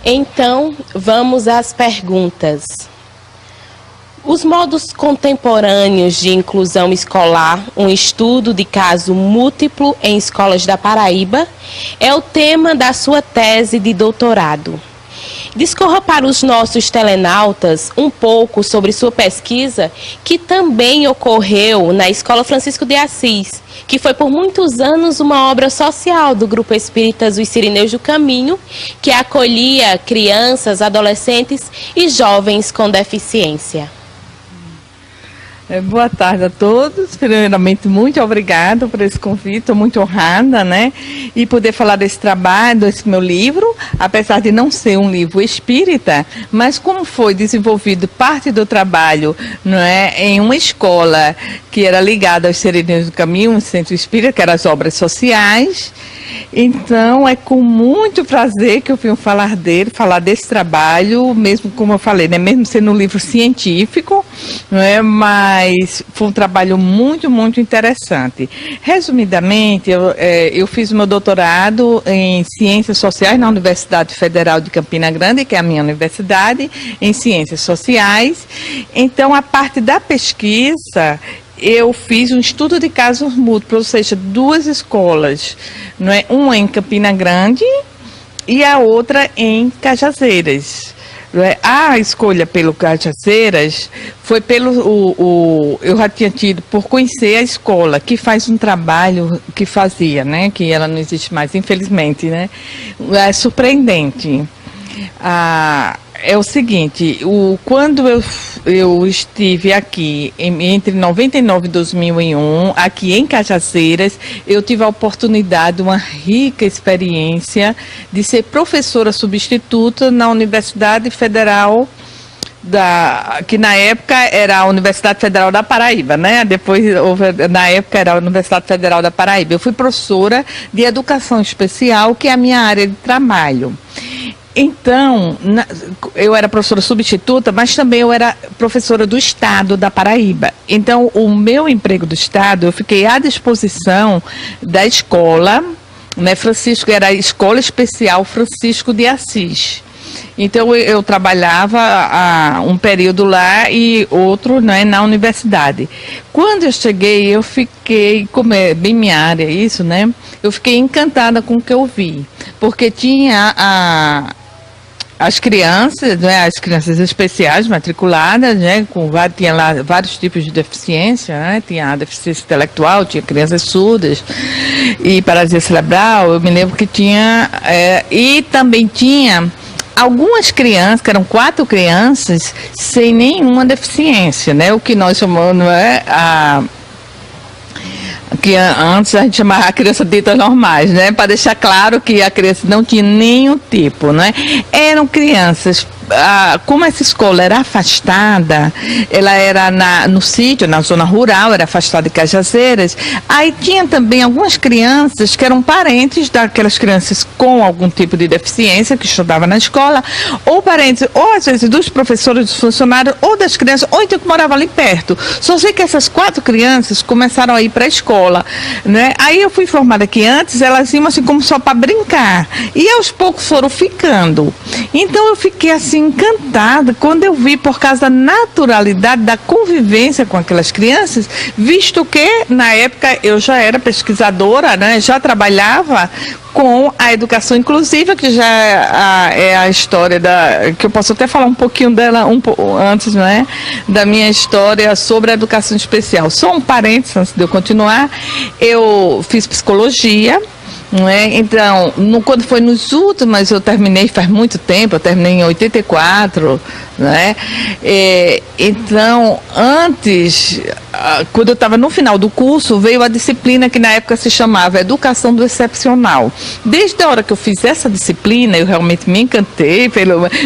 Então, vamos às perguntas. Os modos contemporâneos de inclusão escolar, um estudo de caso múltiplo em escolas da Paraíba, é o tema da sua tese de doutorado. Discorra para os nossos telenautas um pouco sobre sua pesquisa, que também ocorreu na Escola Francisco de Assis, que foi por muitos anos uma obra social do Grupo Espíritas Os Sirineus do Caminho, que acolhia crianças, adolescentes e jovens com deficiência. Boa tarde a todos. Primeiramente, muito obrigada por esse convite. Estou muito honrada, né? E poder falar desse trabalho, desse meu livro, apesar de não ser um livro espírita, mas como foi desenvolvido parte do trabalho, não é, em uma escola que era ligada aos Sirineus do Caminho, um centro espírita, que eram as obras sociais. Então, é com muito prazer que eu venho falar dele, falar desse trabalho, mesmo como eu falei, né, mesmo sendo um livro científico, não é, mas foi um trabalho muito, muito interessante. Resumidamente, eu fiz o meu doutorado em Ciências Sociais na Universidade Federal de Campina Grande, que é a minha universidade, em Ciências Sociais. Então, a parte da pesquisa, eu fiz um estudo de casos múltiplos, ou seja, duas escolas, não é? Uma em Campina Grande e a outra em Cajazeiras. Não é? A escolha pelo Cajazeiras foi pelo eu já tinha tido por conhecer a escola que faz um trabalho que fazia, né? Que ela não existe mais, infelizmente, né? É surpreendente. É o seguinte, quando eu estive aqui, entre 99 e 2001, aqui em Cajazeiras, eu tive a oportunidade, uma rica experiência de ser professora substituta na Universidade Federal, que na época era a Universidade Federal da Paraíba, né? Depois, na época era a Universidade Federal da Paraíba. Eu fui professora de Educação Especial, que é a minha área de trabalho. Então, eu era professora substituta, mas também eu era professora do Estado da Paraíba. Então, o meu emprego do Estado, eu fiquei à disposição da escola, né, Francisco, era a Escola Especial Francisco de Assis. Então, eu trabalhava um período lá e outro, né, na universidade. Quando eu cheguei, eu fiquei, como é bem minha área isso, né, eu fiquei encantada com o que eu vi. Porque tinha as crianças, né, as crianças especiais matriculadas, né, tinha lá vários tipos de deficiência, né, tinha a deficiência intelectual, tinha crianças surdas e paralisia cerebral, eu me lembro que tinha, e também tinha algumas crianças, que eram 4 crianças, sem nenhuma deficiência, né, o que nós chamamos, não é, que antes a gente chamava a criança ditas normais, né? Para deixar claro que a criança não tinha nenhum tipo, né? Eram crianças, como essa escola era afastada, ela era no sítio, na zona rural, era afastada de Cajazeiras, aí tinha também algumas crianças que eram parentes daquelas crianças com algum tipo de deficiência que estudavam na escola, ou parentes, ou às vezes dos professores, dos funcionários, ou das crianças, ou então que moravam ali perto. Só sei que essas 4 crianças começaram a ir para a escola, né? Aí eu fui informada que antes elas iam assim como só para brincar, e aos poucos foram ficando. Então eu fiquei assim encantada quando eu vi, por causa da naturalidade da convivência com aquelas crianças, visto que na época eu já era pesquisadora, né? Já trabalhava com a educação inclusiva, que já é a história que eu posso até falar um pouquinho dela antes, né, da minha história sobre a educação especial. Só um parênteses antes de eu continuar, eu fiz psicologia, não é? Então, quando foi nos últimos, eu terminei faz muito tempo, eu terminei em 84, né? Então, antes, quando eu estava no final do curso, veio a disciplina que na época se chamava Educação do Excepcional. Desde a hora que eu fiz essa disciplina, eu realmente me encantei,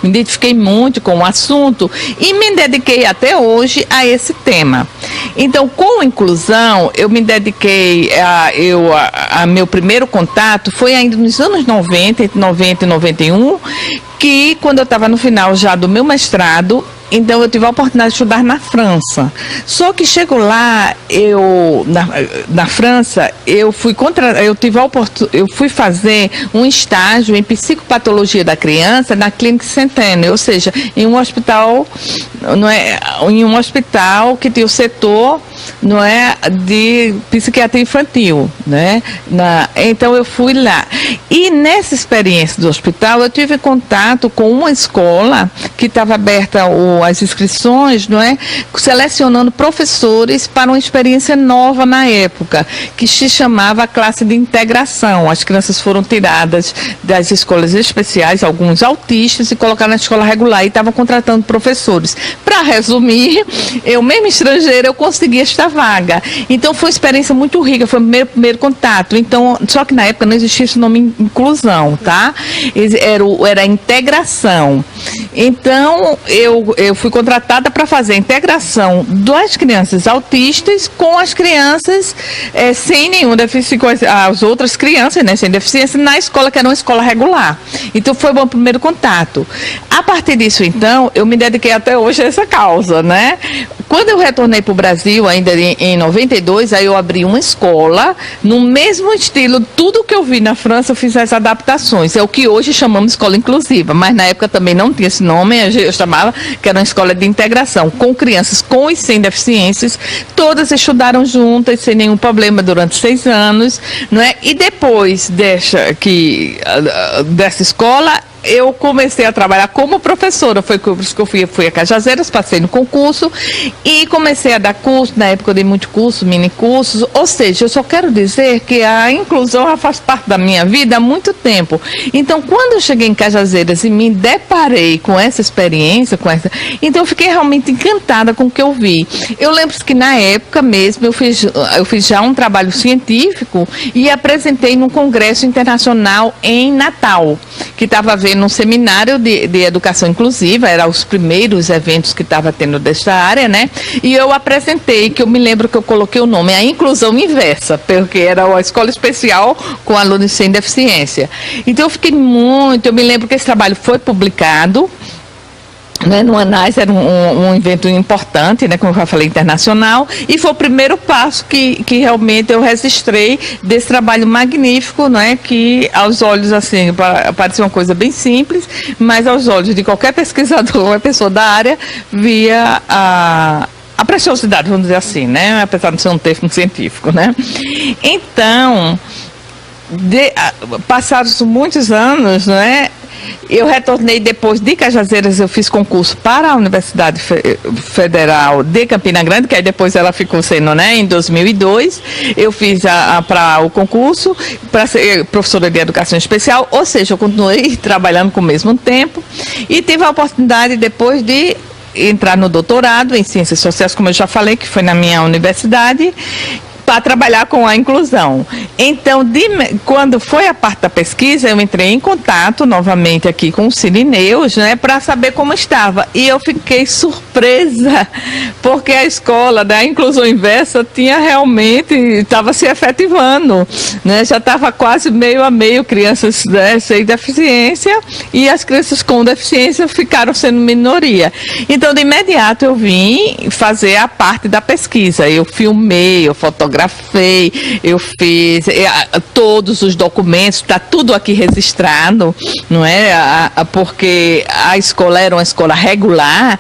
me identifiquei muito com o assunto e me dediquei até hoje a esse tema. Então, com a inclusão, eu me dediquei, a meu primeiro contato foi ainda nos anos 90, entre 90 e 91, que quando eu estava no final já do meu mestrado, Então eu tive a oportunidade de estudar na França. Só que chego lá, na França, eu fui fazer um estágio em psicopatologia da criança na Clínica Centênio, ou seja, em um hospital, em um hospital que tem o setor, de psiquiatria infantil, então eu fui lá. E nessa experiência do hospital, eu tive contato com uma escola que estava aberta as inscrições, selecionando professores para uma experiência nova na época, que se chamava a classe de integração. As crianças foram tiradas das escolas especiais, alguns autistas, e colocaram na escola regular, e estavam contratando professores. Para resumir, eu mesmo estrangeira, eu consegui esta vaga. Então foi uma experiência muito rica, foi o meu primeiro contato. Então, só que na época não existia esse nome inclusão, tá? Era integração. Então, eu fui contratada para fazer a integração das crianças autistas com as crianças sem nenhuma deficiência, as outras crianças, sem deficiência, na escola, que era uma escola regular. Então, foi o meu primeiro contato. A partir disso, então, eu me dediquei até hoje a essa causa, Quando eu retornei para o Brasil, ainda em 92, aí eu abri uma escola, no mesmo estilo, tudo que eu vi na França, eu fiz as adaptações. É o que hoje chamamos escola inclusiva, mas na época também não tinha esse nome, eu chamava que era uma escola de integração, com crianças com e sem deficiências, todas estudaram juntas, sem nenhum problema, durante 6 anos, E depois dessa escola, eu comecei a trabalhar como professora. Foi por isso que eu fui a Cajazeiras, passei no concurso e comecei a dar curso. Na época eu dei muito curso, mini cursos. Ou seja, eu só quero dizer que a inclusão já faz parte da minha vida há muito tempo. Então, quando eu cheguei em Cajazeiras e me deparei com essa experiência, então eu fiquei realmente encantada com o que eu vi. Eu lembro que na época mesmo eu fiz já um trabalho científico e apresentei num congresso internacional em Natal, que estava num seminário de educação inclusiva, eram os primeiros eventos que estava tendo desta área, E eu apresentei, que eu me lembro que eu coloquei o nome, a inclusão inversa, porque era uma escola especial com alunos sem deficiência. Então eu me lembro que esse trabalho foi publicado, no ANAS, era um evento importante, como eu já falei, internacional, e foi o primeiro passo que realmente eu registrei desse trabalho magnífico, que aos olhos, assim, parecia uma coisa bem simples, mas aos olhos de qualquer pesquisador, uma pessoa da área, via a preciosidade, vamos dizer assim, apesar de ser um termo científico, Então, passados muitos anos, eu retornei depois de Cajazeiras, eu fiz concurso para a Universidade Federal de Campina Grande, que aí depois ela ficou sendo, em 2002, eu fiz para o concurso para ser professora de educação especial, ou seja, eu continuei trabalhando com o mesmo tempo e tive a oportunidade depois de entrar no doutorado em Ciências Sociais, como eu já falei, que foi na minha universidade, para trabalhar com a inclusão. Então, quando foi a parte da pesquisa, eu entrei em contato novamente aqui com o Cirineus, para saber como estava. E eu fiquei surpresa, porque a escola da inclusão inversa estava se efetivando, já estava quase meio a meio, crianças sem deficiência, e as crianças com deficiência ficaram sendo minoria. Então, de imediato, eu vim fazer a parte da pesquisa. Eu filmei, eu fotografei, eu fiz todos os documentos, está tudo aqui registrado, porque a escola era uma escola regular,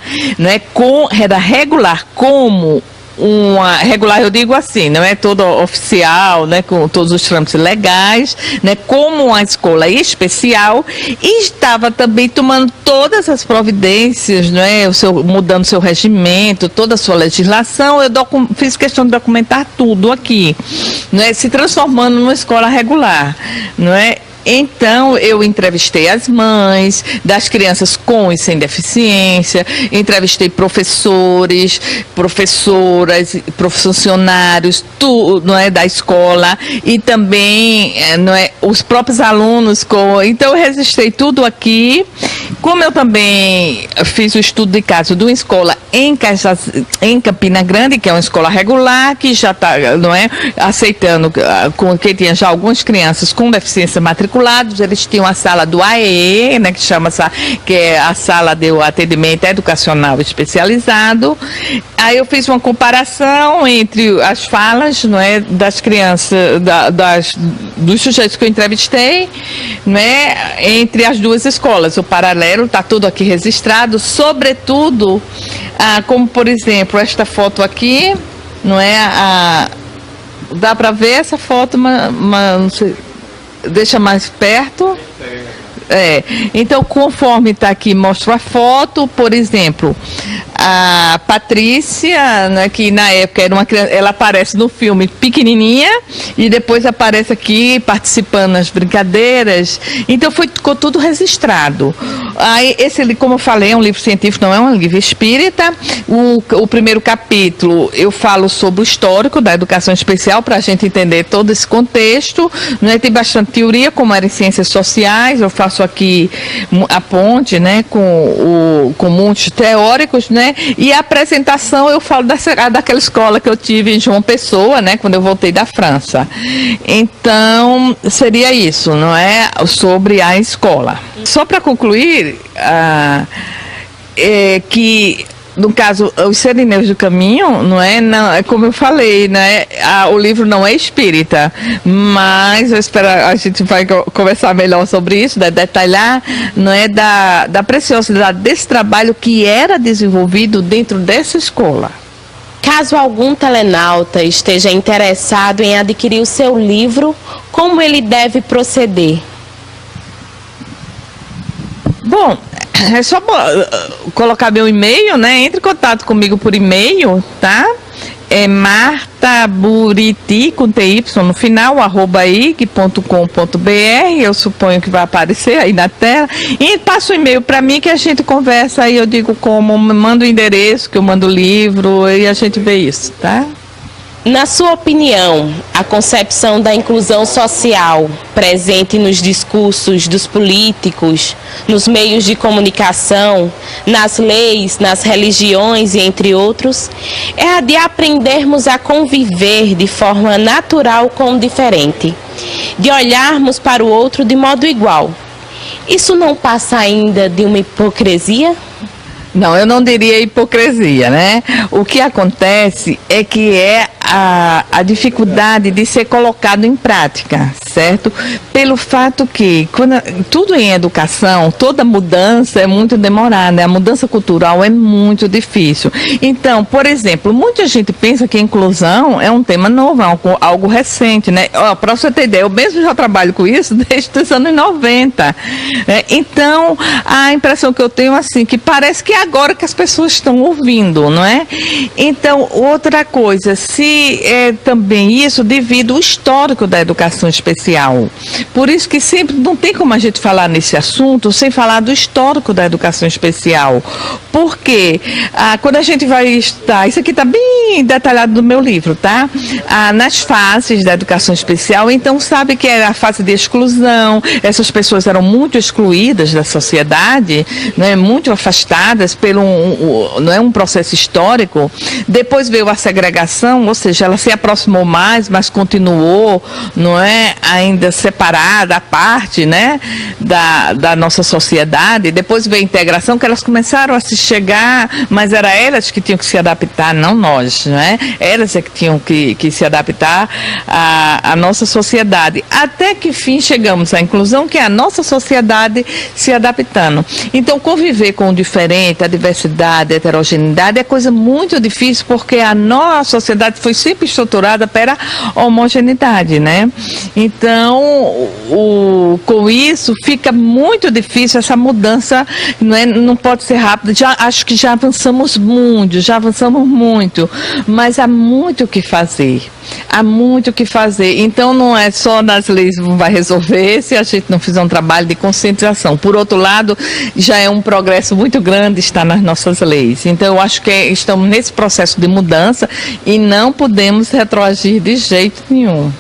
era regular como regular, eu digo assim, não é todo oficial, com todos os trâmites legais, como uma escola especial, e estava também tomando todas as providências, mudando seu regimento, toda a sua legislação. Eu fiz questão de documentar tudo aqui, se transformando numa escola regular, Então, eu entrevistei as mães das crianças com e sem deficiência, entrevistei professores, professoras, funcionários, da escola, e também os próprios alunos. Então, eu registrei tudo aqui Como eu também fiz o estudo de caso de uma escola em Campina Grande, que é uma escola regular, que já está, não é, aceitando, que tinha já algumas crianças com deficiência matriculados, eles tinham a sala do AEE, né, que é a sala de atendimento educacional especializado. Aí eu fiz uma comparação entre as falas, não é, das crianças, dos sujeitos que eu entrevistei, né, entre as duas escolas. O paralelo está tudo aqui registrado, sobretudo, como por exemplo esta foto aqui, não é? Dá para ver essa foto, mas não sei, deixa mais perto. Então, conforme está aqui, mostra a foto, por exemplo, a Patrícia, né, que na época era uma criança, ela aparece no filme pequenininha e depois aparece aqui participando das brincadeiras. Então, ficou tudo registrado. Aí, esse, como eu falei, é um livro científico, não é um livro espírita. O primeiro capítulo, eu falo sobre o histórico da educação especial, para a gente entender todo esse contexto. Né? Tem bastante teoria, como era em ciências sociais, eu faço aqui a ponte, né, com muitos teóricos, né, e a apresentação eu falo daquela escola que eu tive em João Pessoa, né, quando eu voltei da França. Então, seria isso, não é, sobre a escola. Só para concluir, que no caso, os Serineiros do Caminho, não é como eu falei, né? O livro não é espírita, mas eu espero, a gente vai conversar melhor sobre isso, né? Detalhar, não é, da preciosidade desse trabalho que era desenvolvido dentro dessa escola. Caso algum telenauta esteja interessado em adquirir o seu livro, como ele deve proceder? Bom, é só colocar meu e-mail, né? Entre em contato comigo por e-mail, tá? É martaburiti, com TY no final, @ig.com.br. Eu suponho que vai aparecer aí na tela. E passa o e-mail para mim que a gente conversa aí, eu digo como, mando o endereço, que eu mando o livro e a gente vê isso, tá? Na sua opinião, a concepção da inclusão social presente nos discursos dos políticos, nos meios de comunicação, nas leis, nas religiões e entre outros, é a de aprendermos a conviver de forma natural com o diferente, de olharmos para o outro de modo igual. Isso não passa ainda de uma hipocrisia? Não, eu não diria hipocrisia, né? O que acontece é que a dificuldade de ser colocado em prática, certo? Pelo fato que, tudo em educação, toda mudança é muito demorada, a mudança cultural é muito difícil. Então, por exemplo, muita gente pensa que a inclusão é um tema novo, é algo recente, né? Para você ter ideia, eu mesmo já trabalho com isso desde os anos 90. Né? Então, a impressão que eu tenho, assim, que parece que é agora que as pessoas estão ouvindo, não é? Então, outra coisa, também isso devido ao histórico da educação especial. Por isso que sempre não tem como a gente falar nesse assunto sem falar do histórico da educação especial. Porque quando a gente vai estudar, isso aqui está bem detalhado no meu livro, tá? Nas fases da educação especial, então sabe que era a fase de exclusão, essas pessoas eram muito excluídas da sociedade, né, muito afastadas pelo não é um processo histórico. Depois veio a segregação, ou seja, ela se aproximou mais, mas continuou, não é, ainda separada, à parte, né, da nossa sociedade. Depois veio a integração, que elas começaram a se chegar, mas era elas que tinham que se adaptar, não nós, né? Elas é que tinham que se adaptar à nossa sociedade. Até que fim chegamos à inclusão, que é a nossa sociedade se adaptando. Então, conviver com o diferente, a diversidade, a heterogeneidade é coisa muito difícil, porque a nossa sociedade foi sempre estruturada para a homogeneidade, né? Então, com isso, fica muito difícil essa mudança, não pode ser rápida. Acho que já avançamos muito, mas há muito o que fazer. Há muito o que fazer. Então, não é só nas leis que vai resolver se a gente não fizer um trabalho de conscientização. Por outro lado, já é um progresso muito grande estar nas nossas leis. Então, eu acho que estamos nesse processo de mudança e não podemos retroagir de jeito nenhum.